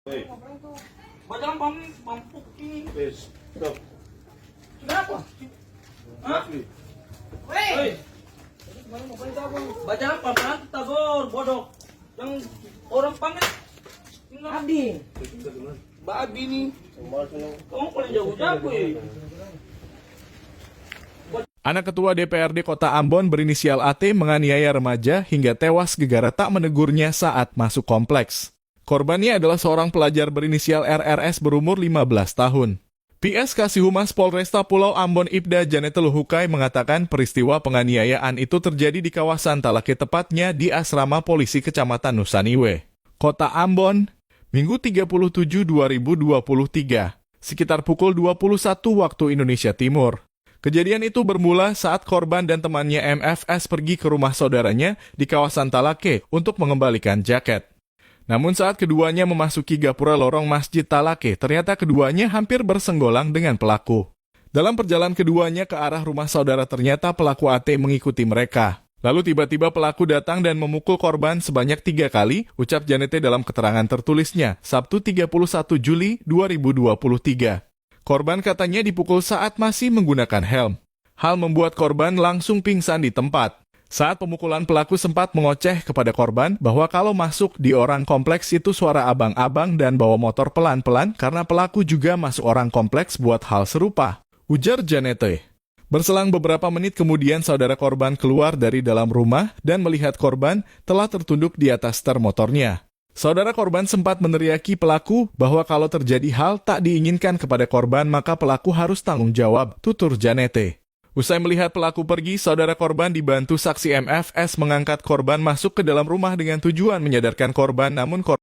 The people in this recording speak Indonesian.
Hey, Badan mampuk ini. please, stop. Kenapa? Hah? Asli. Weh! Baca apa? Pelan tagor, bodoh. Yang orang pamit. Abdi. Babi nih. Sama senang. Kamu paling jago-jago ya. Anak Ketua DPRD Kota Ambon berinisial AT menganiaya remaja hingga tewas gegara tak menegurnya saat masuk kompleks. Korbannya adalah seorang pelajar berinisial RRS berumur 15 tahun. PS Kasih Humas Polresta Pulau Ambon Ibda Janete Luhukai mengatakan peristiwa penganiayaan itu terjadi di kawasan Talake, tepatnya di Asrama Polisi Kecamatan Nusaniwe, Kota Ambon, Minggu 30/7/2023, sekitar pukul 21 waktu Indonesia Timur. Kejadian itu bermula saat korban dan temannya MFS pergi ke rumah saudaranya di kawasan Talake untuk mengembalikan jaket. Namun saat keduanya memasuki gapura lorong Masjid Talake, ternyata keduanya hampir bersenggolang dengan pelaku. Dalam perjalanan keduanya ke arah rumah saudara, ternyata pelaku AT mengikuti mereka. Lalu tiba-tiba pelaku datang dan memukul korban sebanyak 3 kali, ucap Janete dalam keterangan tertulisnya, Sabtu 31 Juli 2023. Korban katanya dipukul saat masih menggunakan helm. Hal membuat korban langsung pingsan di tempat. Saat pemukulan, pelaku sempat mengoceh kepada korban bahwa kalau masuk di orang kompleks itu suara abang-abang dan bawa motor pelan-pelan karena pelaku juga masuk orang kompleks buat hal serupa, ujar Janete. Berselang beberapa menit kemudian saudara korban keluar dari dalam rumah dan melihat korban telah tertunduk di atas ter motornya. Saudara korban sempat meneriaki pelaku bahwa kalau terjadi hal tak diinginkan kepada korban maka pelaku harus tanggung jawab, tutur Janete. Usai melihat pelaku pergi, saudara korban dibantu saksi MFS mengangkat korban masuk ke dalam rumah dengan tujuan menyadarkan korban, namun korban